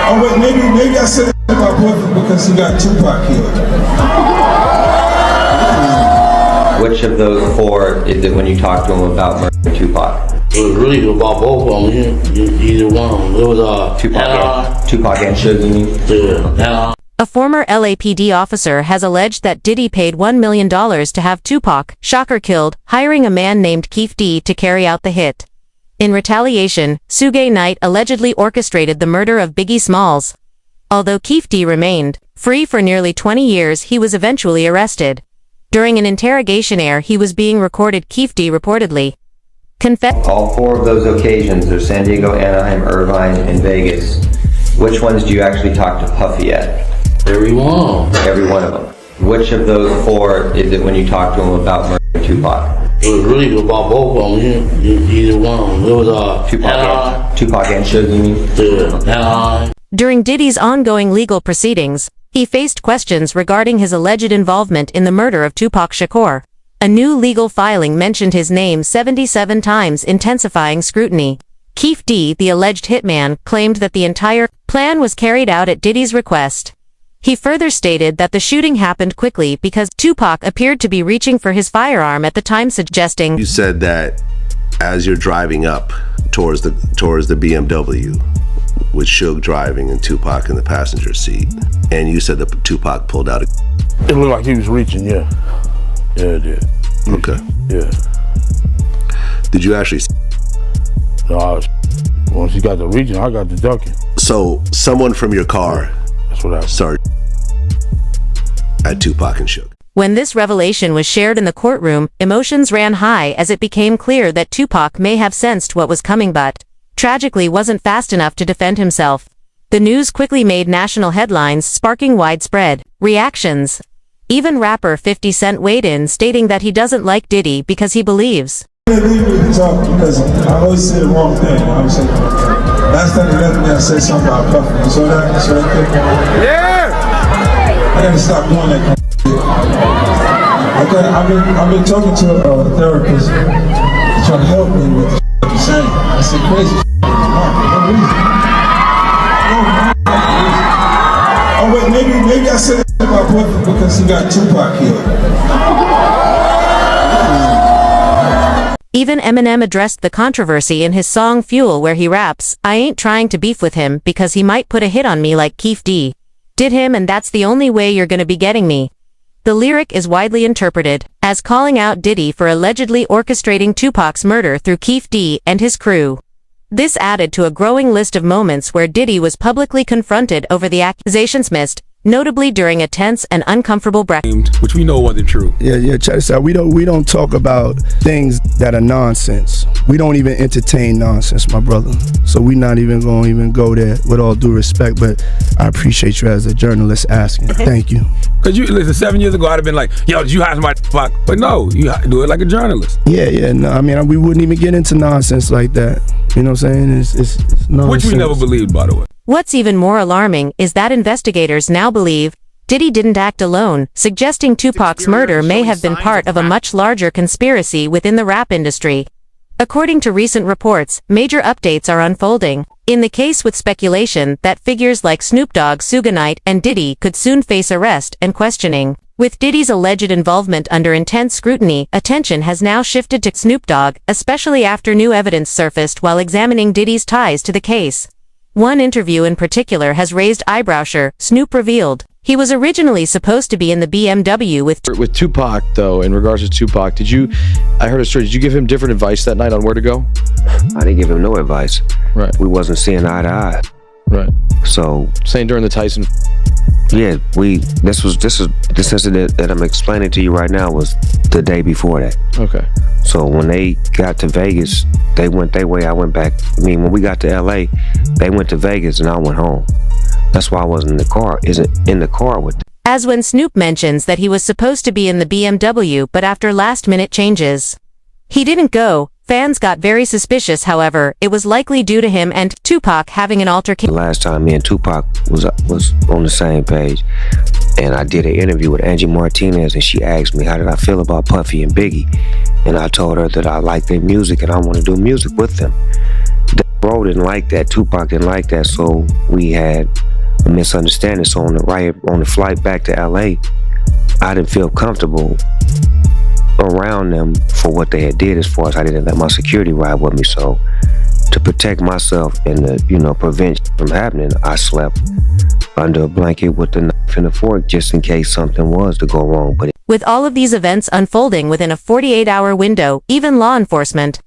Oh wait, maybe I said it about Puffy because he got Tupac killed. Which of those four is it when you talked to him about murdering Tupac? It was really about both of them. Either one of them. It was Tupac and Suge, you mean? Yeah. A former LAPD officer has alleged that Diddy paid $1 million to have Tupac Shakur killed, hiring a man named Keefe D to carry out the hit. In retaliation, Suge Knight allegedly orchestrated the murder of Biggie Smalls. Although Keefe D remained free for nearly 20 years, he was eventually arrested. During an interrogation he was being recorded. Keefe D reportedly confessed. All four of those occasions are San Diego, Anaheim, Irvine, and Vegas. Which ones do you actually talk to Puffy at? Every one. Every one of them. Which of those four is it when you talk to him about murdering Tupac? It was really about both of them. Either one of them. It was Tupac and Suge, you mean? Yeah. During Diddy's ongoing legal proceedings, he faced questions regarding his alleged involvement in the murder of Tupac Shakur. A new legal filing mentioned his name 77 times, intensifying scrutiny. Keefe D, the alleged hitman, claimed that the entire plan was carried out at Diddy's request. He further stated that the shooting happened quickly because Tupac appeared to be reaching for his firearm at the time, suggesting. You said that as you're driving up towards the BMW, with Suge driving and Tupac in the passenger seat, and you said that Tupac pulled out. It looked like he was reaching, yeah. Yeah, it did. Okay. Yeah. Did you actually? No, once he got the reaching, I got the ducking. So someone from your car. That's what happened. Sorry. At Tupac and Suge. When this revelation was shared in the courtroom, emotions ran high as it became clear that Tupac may have sensed what was coming but, tragically, wasn't fast enough to defend himself. The news quickly made national headlines, sparking widespread reactions. Even rapper 50 Cent weighed in, stating that he doesn't like Diddy because he believes. I didn't leave me to talk because I always say the wrong thing. I'm saying, last time they left me, I said something about Puffy. You saw that? You saw that thing? Yeah! I gotta stop doing that kind of shit. I've been talking to a therapist trying to help me with the shit you're saying. I said crazy shit. No reason. Oh wait, maybe I said it about Puffy because he got Tupac killed. Even Eminem addressed the controversy in his song Fuel, where he raps, "I ain't trying to beef with him because he might put a hit on me like Keefe D did him, and that's the only way you're gonna be getting me." The lyric is widely interpreted as calling out Diddy for allegedly orchestrating Tupac's murder through Keefe D and his crew. This added to a growing list of moments where Diddy was publicly confronted over the accusations missed, notably during a tense and uncomfortable breakfast. Which we know wasn't true. Yeah, check this out. We don't talk about things that are nonsense. We don't even entertain nonsense, my brother. So we're not even gonna go there, with all due respect, but I appreciate you as a journalist asking. Thank you. Cause you listen, 7 years ago I'd have been like, yo, did you hire somebody fuck? But no, you do it like a journalist. Yeah, no, I mean, we wouldn't even get into nonsense like that. You know what I'm saying? It's nonsense. Which we never believed, by the way. What's even more alarming is that investigators now believe Diddy didn't act alone, suggesting Tupac's murder may have been part of a much larger conspiracy within the rap industry. According to recent reports, major updates are unfolding in the case, with speculation that figures like Snoop Dogg, Suge Knight, and Diddy could soon face arrest and questioning. With Diddy's alleged involvement under intense scrutiny, attention has now shifted to Snoop Dogg, especially after new evidence surfaced while examining Diddy's ties to the case. One interview in particular has raised eyebrows. Snoop revealed he was originally supposed to be in the BMW with Tupac, though. In regards to Tupac, I heard a story, did you give him different advice that night on where to go? I didn't give him no advice. Right. We wasn't seeing eye to eye. Right. So saying during the Tyson. Yeah, this incident that I'm explaining to you right now was the day before that. Okay. So when they got to Vegas, they went their way, I went back. I mean, when we got to LA, they went to Vegas and I went home. That's why I wasn't in the car with them. As when Snoop mentions that he was supposed to be in the BMW, but after last-minute changes, he didn't go. Fans got very suspicious. However, it was likely due to him and Tupac having an altercation. The last time me and Tupac was on the same page, and I did an interview with Angie Martinez, and she asked me how did I feel about Puffy and Biggie, and I told her that I like their music and I want to do music with them. bro didn't like that. Tupac didn't like that, so we had a misunderstanding. So on the flight back to LA, I didn't feel comfortable around them for what they had did, as far as I didn't let my security ride with me. So to protect myself and to, prevent from happening, I slept under a blanket with the knife and the fork just in case something was to go wrong. But With all of these events unfolding within a 48-hour window, even law enforcement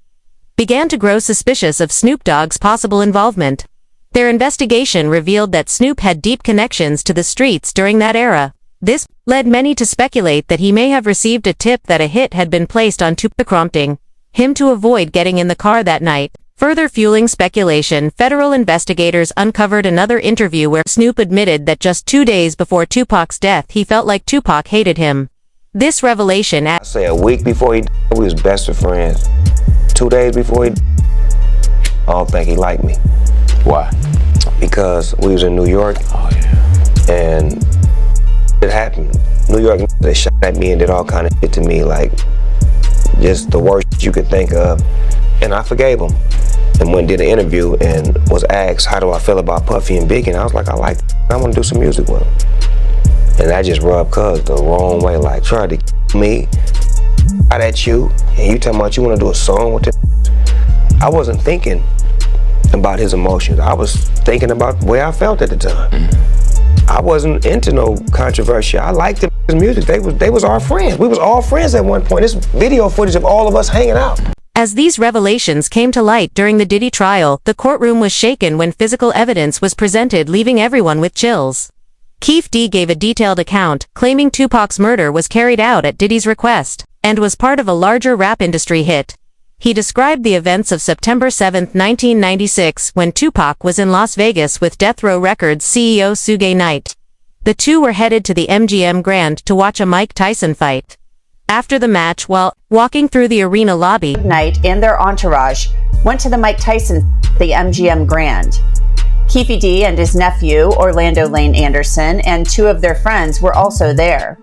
began to grow suspicious of Snoop Dogg's possible involvement. Their investigation revealed that Snoop had deep connections to the streets during that era. This led many to speculate that he may have received a tip that a hit had been placed on Tupac, prompting him to avoid getting in the car that night. Further fueling speculation, federal investigators uncovered another interview where Snoop admitted that just 2 days before Tupac's death he felt like Tupac hated him. This revelation I say a week before he died, we was best of friends. 2 days before he died, I don't think he liked me. Why? Because we was in New York. Oh, yeah. And it happened. New York, they shot at me and did all kind of shit to me, like just the worst you could think of. And I forgave him. And went and did an interview and was asked, how do I feel about Puffy and Biggie? And I was like, I like it. I want to do some music with him. And that just rubbed Cuz the wrong way, like tried to kill me, out at you, and you talking about you want to do a song with it. I wasn't thinking about his emotions. I was thinking about the way I felt at the time. I wasn't into no controversy. I liked his music. They was our friends. We was all friends at one point. This video footage of all of us hanging out. As these revelations came to light during the Diddy trial, the courtroom was shaken when physical evidence was presented, leaving everyone with chills. Keefe D gave a detailed account, claiming Tupac's murder was carried out at Diddy's request, and was part of a larger rap industry hit. He described the events of September 7, 1996, when Tupac was in Las Vegas with Death Row Records CEO Suge Knight. The two were headed to the MGM Grand to watch a Mike Tyson fight. After the match, while walking through the arena lobby, Knight and their entourage went to the Mike Tyson, the MGM Grand. Keefe D and his nephew, Orlando Lane Anderson, and two of their friends were also there.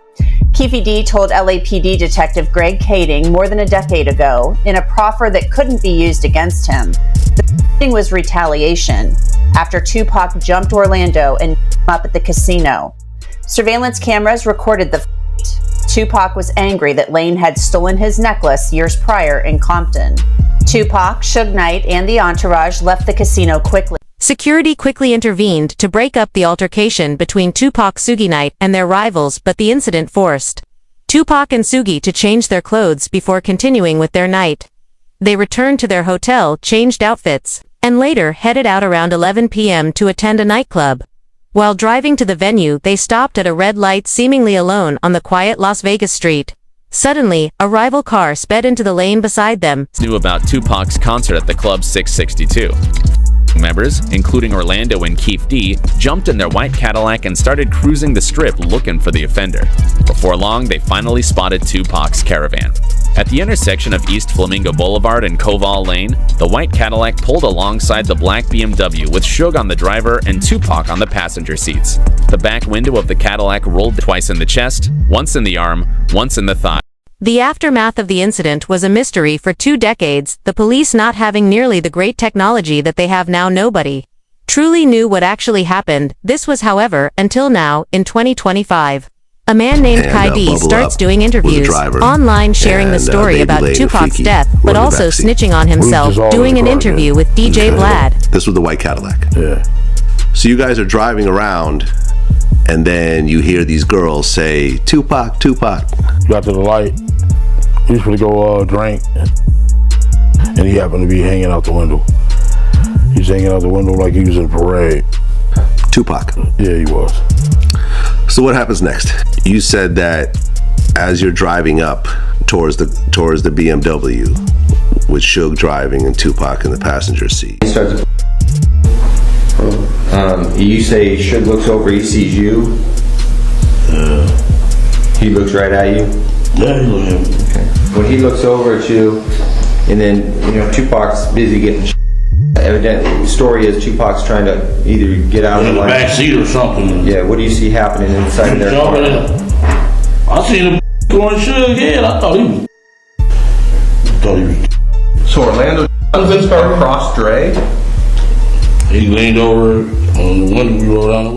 Keefe D told LAPD Detective Greg Kading more than a decade ago, in a proffer that couldn't be used against him, the thing was retaliation after Tupac jumped Orlando and up at the casino. Surveillance cameras recorded the fight. Tupac was angry that Lane had stolen his necklace years prior in Compton. Tupac, Suge Knight, and the entourage left the casino quickly. Security quickly intervened to break up the altercation between Tupac Suge Knight and their rivals, but the incident forced Tupac and Suge to change their clothes before continuing with their night. They returned to their hotel, changed outfits, and later headed out around 11 p.m. to attend a nightclub. While driving to the venue, they stopped at a red light, seemingly alone on the quiet Las Vegas street. Suddenly, a rival car sped into the lane beside them. Knew about Tupac's concert at the Club 662. Members, including Orlando and Keefe D, jumped in their white Cadillac and started cruising the strip looking for the offender. Before long, they finally spotted Tupac's caravan. At the intersection of East Flamingo Boulevard and Koval Lane, the white Cadillac pulled alongside the black BMW with Suge on the driver and Tupac on the passenger seats. The back window of the Cadillac rolled twice in the chest, once in the arm, once in the thigh. The aftermath of the incident was a mystery for 2 decades, the police not having nearly the great technology that they have now. Nobody truly knew what actually happened. This was, however, until now, in 2025. A man named Kai D starts doing interviews online, sharing the story about Tupac's death, but also snitching on himself, doing an interview with DJ Vlad. This was the white Cadillac. Yeah. So you guys are driving around, and then you hear these girls say, Tupac, Tupac. Got to the light. He was going to go drink, and he happened to be hanging out the window. He's hanging out the window like he was in a parade. Tupac. Yeah, he was. So what happens next? You said that as you're driving up towards the BMW, with Suge driving and Tupac in the passenger seat. He starts. You say Suge looks over, he sees you. He looks right at you. Yeah, he looks at me. Okay. When he looks over at you, and then Tupac's busy getting. Evidently, the story is Tupac's trying to either get out of the back seat or something. Yeah. What do you see happening inside their car? I seen him going Suge head. I thought he was. So Orlando across Dre. He leaned over on the window, we rolled down the window.